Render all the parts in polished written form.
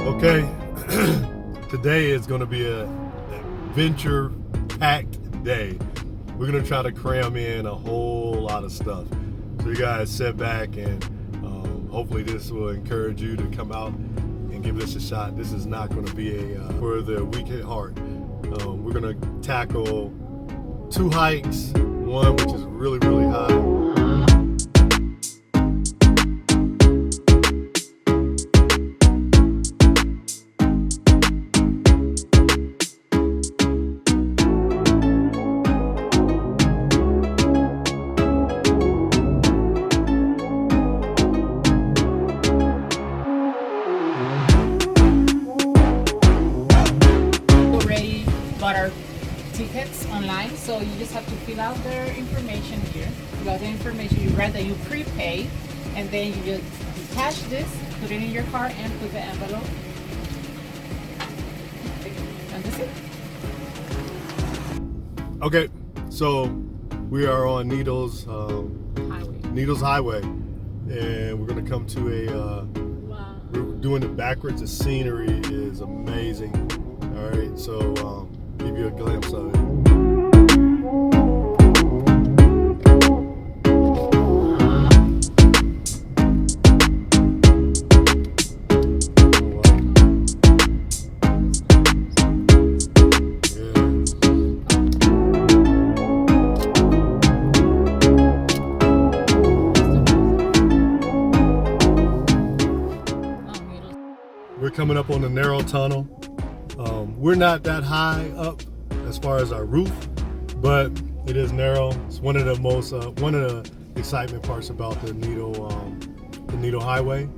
Okay, today is going to be an adventure-packed day. We're going to try to cram in a whole lot of stuff. So you guys sit back and hopefully this will encourage you to come out and give this a shot. This is not going to be for the weak at heart. We're going to tackle 2 hikes, one which is really, really high. Tickets online, so you just have to fill out their information here. Fill out the information, you write that you prepay, and then you just detach this, put it in your car, and put the envelope. And that's it. Okay, so we are on Needles Highway, and we're gonna come to a. Wow. We're doing it backwards. The scenery is amazing. All right, so. Give you a glimpse of it. We're coming up on the narrow tunnel. We're not that high up as far as our roof, but it is narrow. It's one of the most one of the excitement parts about the Needle Highway.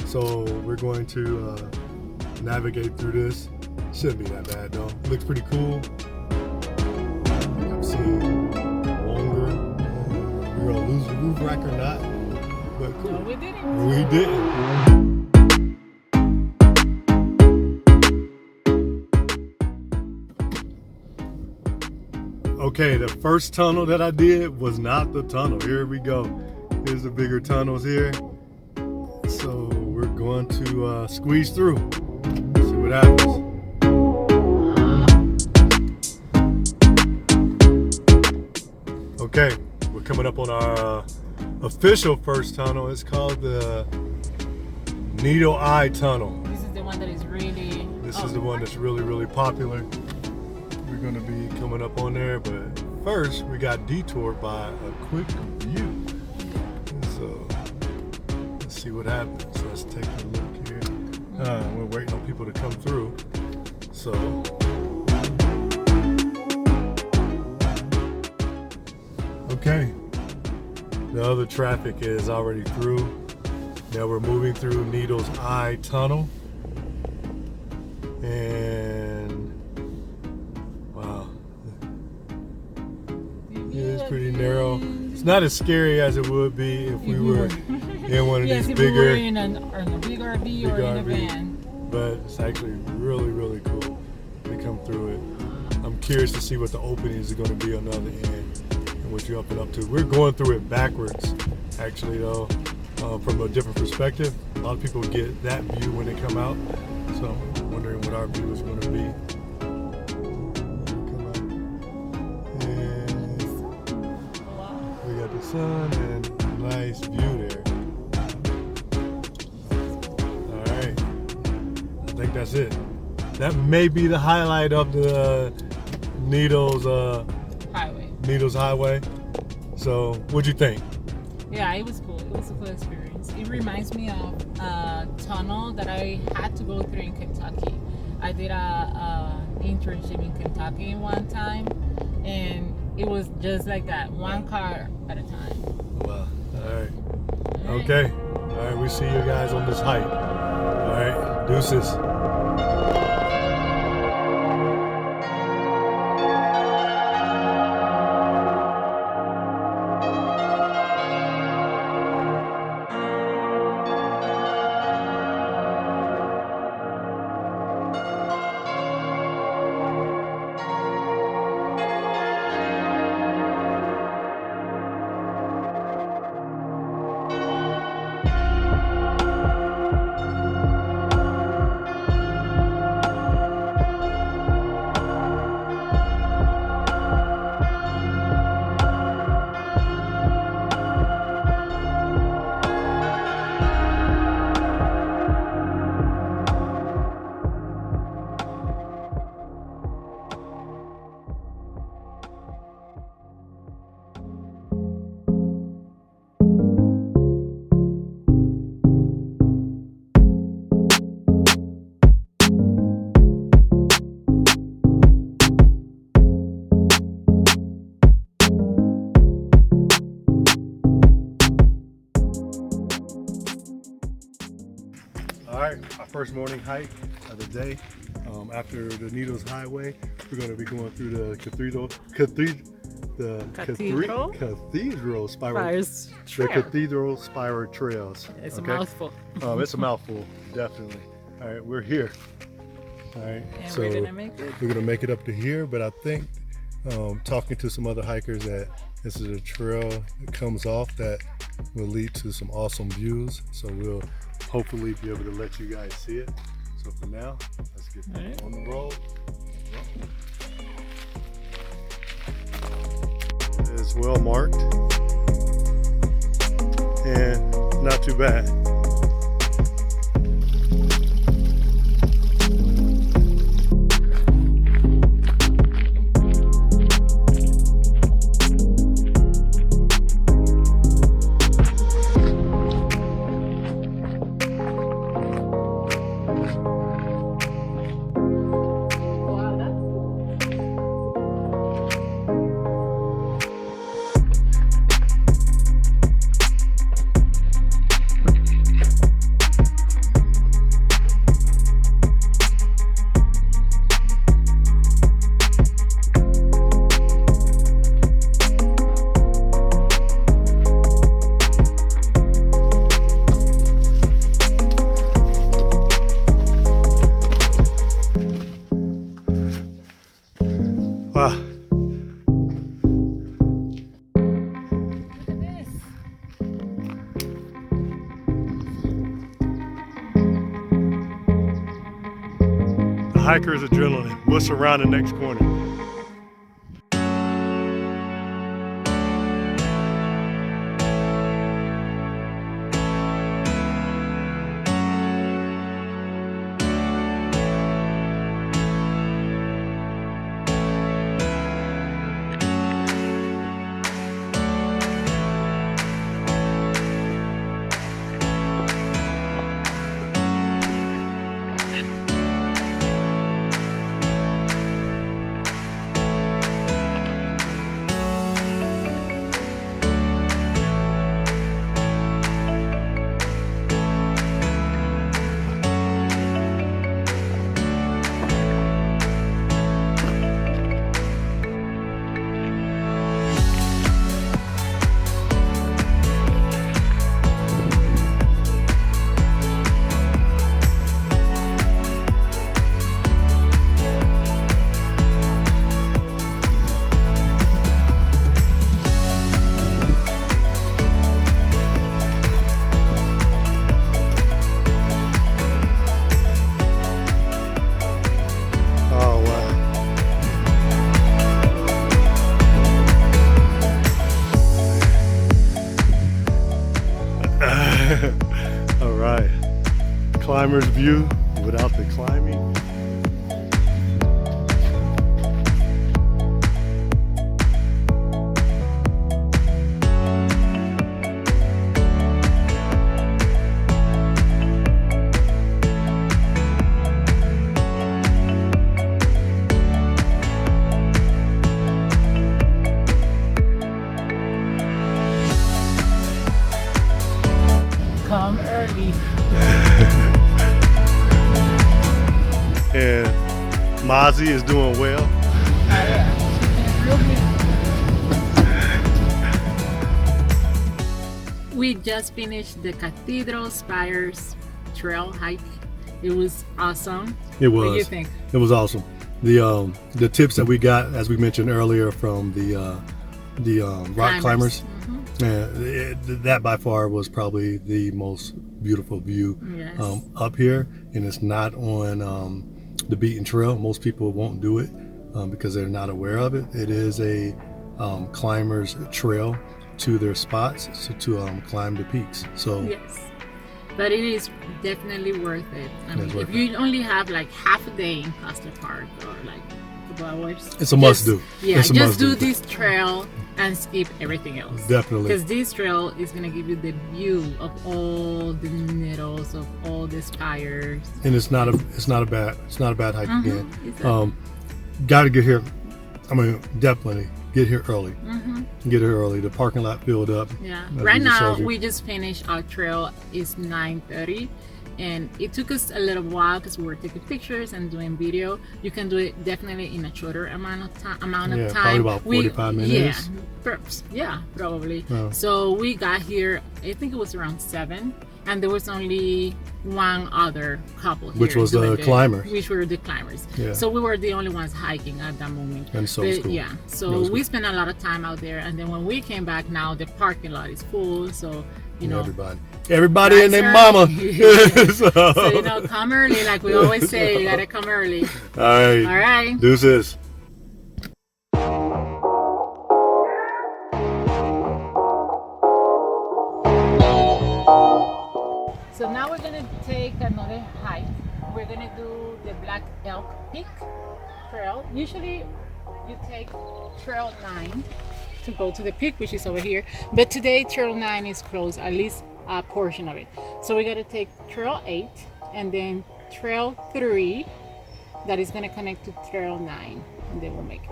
So we're going to navigate through this. Shouldn't be that bad though. It looks pretty cool. I've seen longer. We're gonna lose the roof rack or not, but cool. No, we didn't. We didn't. Okay, the first tunnel that I did was not the tunnel. Here we go. Here's the bigger tunnels here. So we're going to squeeze through. See what happens. Okay, we're coming up on our official first tunnel. It's called the Needle Eye Tunnel. This is the one that is really... This is the one that's really, really popular. We're going to be coming up on there, but first we got detoured by a quick view. So let's see what happens. Let's take a look here. We're waiting on people to come through. So okay, the other traffic is already through. Now we're moving through Needle's Eye Tunnel, and it's pretty narrow. It's not as scary as it would be if we were in one of these bigger, we were in a big RV or in a van. But it's actually really, really cool to come through it. I'm curious to see what the openings are going to be on the other end and what you're up and up to. We're going through it backwards, actually, though, from a different perspective. A lot of people get that view when they come out, so I'm wondering what our view is going to be. The sun and nice view there. All right, I think that's it. That may be the highlight of the Needles Highway. So, what'd you think? Yeah, it was cool. It was a cool experience. It reminds me of a tunnel that I had to go through in Kentucky. I did a internship in Kentucky one time, and it was just like that, one car at a time. Wow. All right. Okay. All right. We see you guys on this hike. All right. Deuces. All right, our first morning hike of the day. After the Needles Highway, we're going to be going through the Cathedral Spires Trail. The Cathedral Spires Trails. It's a mouthful. It's a mouthful, definitely. All right, we're here. All right, and so we're gonna make it. We're gonna make it up to here, but I think talking to some other hikers that this is a trail that comes off that will lead to some awesome views. So we'll hopefully be able to let you guys see it. So for now, let's get on the road. It's well marked and not too bad. Wow. Look at this. The hiker's adrenaline. What's around the next corner? All right, climber's view without the climbing. Come early. And Mozzie is doing well. We just finished the Cathedral Spires Trail hike. It was awesome. It was. What do you think? It was awesome. The tips that we got, as we mentioned earlier, from the rock climbers. That by far was probably the most beautiful view up here, and it's not on the beaten trail. Most people won't do it because they're not aware of it. It is a climber's trail to their spots to climb the peaks. So yes, but it is definitely worth it. I mean, if you only have like half a day in Custer Park or like a couple hours, it's a must do. Yeah, just do this trail and skip everything else. Definitely, because this trail is gonna give you the view of all the needles, of all the spires. And it's not a bad hike again. Exactly. Got to get here. I mean, definitely get here early. Get here early. The parking lot filled up. Yeah. Right now we just finished our trail. It's 9:30, And it took us a little while because we were taking pictures and doing video. You can do it definitely in a shorter amount of time. Probably about 45 minutes. Yeah, probably. Oh. So we got here, I think it was around 7, and there was only one other couple here. Which was the climbers. Which were the climbers. Yeah. So we were the only ones hiking at that moment. And so was cool. Yeah, so we spent a lot of time out there, and then when we came back now, the parking lot is full, so you know. Everybody and their mama. So you know, come early, like we always say, you gotta come early. All right. Deuces. So now we're gonna take another hike. We're gonna do the Elk Peak Trail. Usually you take Trail 9 to go to the peak, which is over here. But today Trail 9 is closed, at least a portion of it. So we gotta take Trail 8 and then Trail 3 that is gonna connect to Trail 9, and then we'll make it.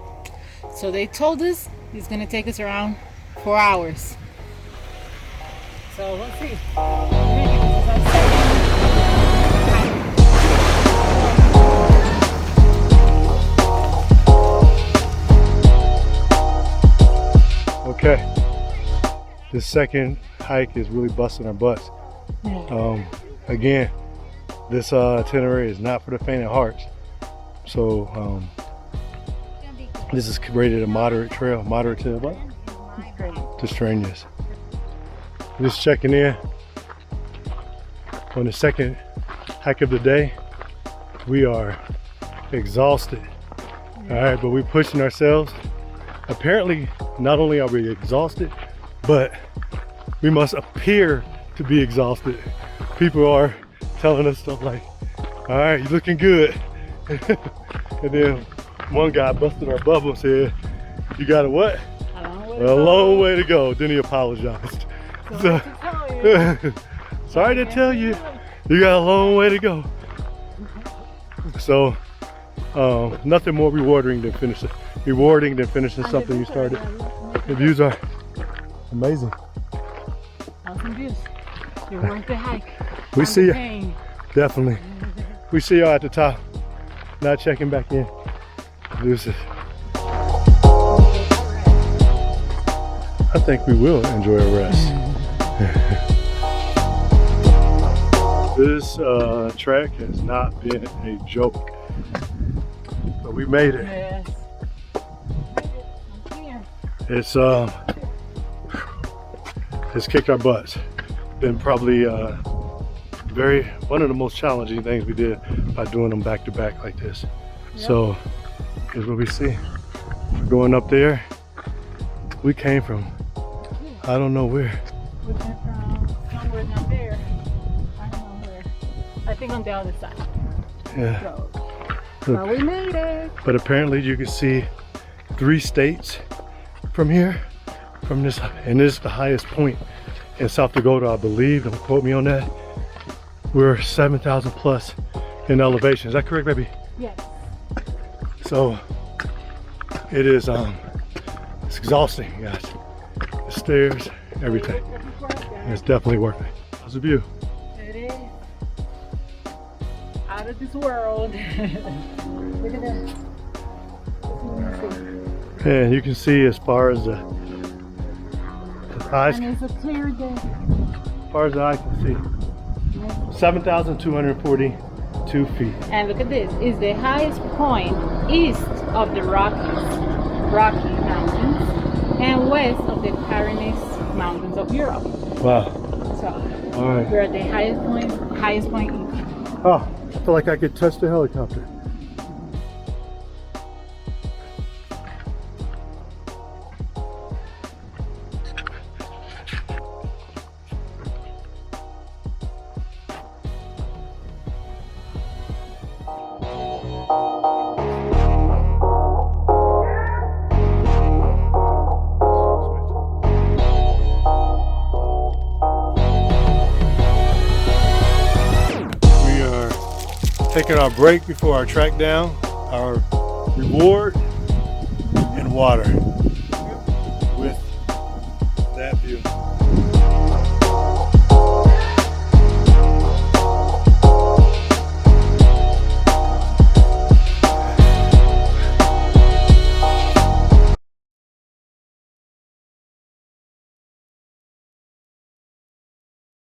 So they told us it's gonna take us around 4 hours. So let's see. Okay, this second hike is really busting our butts. Again, this itinerary is not for the faint of heart. So this is rated a moderate trail, moderate to what? To strenuous. Just checking in on the second hike of the day. We are exhausted. All right, but we're pushing ourselves. Apparently, not only are we exhausted, but we must appear to be exhausted. People are telling us stuff like, all right, you're looking good. And then one guy busted our bubble and said, you got a what? A long way to go. Then he apologized. So, sorry to tell you, you got a long way to go. So, nothing more rewarding than finishing something you started. The views are amazing. Awesome views. You're worth the hike. We see you. Definitely. We see y'all at the top. Not checking back in. Deuces. I think we will enjoy a rest. This trek has not been a joke, but we made it. Yes. It's kicked our butts. Been probably one of the most challenging things we did by doing them back to back like this. Yep. So here's what we see. We're going up there. We came from I don't know where. We came from somewhere down there. I don't know where. I think on the other side. Yeah. So we made it. But apparently you can see 3 states from here, from this, and this is the highest point in South Dakota, I believe. Don't quote me on that. We're 7,000 plus in elevation. Is that correct, baby? Yes. So it is it's exhausting, guys. The stairs, everything. It's definitely worth it. How's the view? It is out of this world. Look at that. And you can see as far as the eyes. And it's a clear day. As far as the eye can see. 7,242 feet. And look at this. It's the highest point east of the Rocky Mountains and west of the Pyrenees Mountains of Europe. Wow. So all right. We're at the highest point east. Oh, I feel like I could touch the helicopter. Taking our break before our track down, our reward, and water.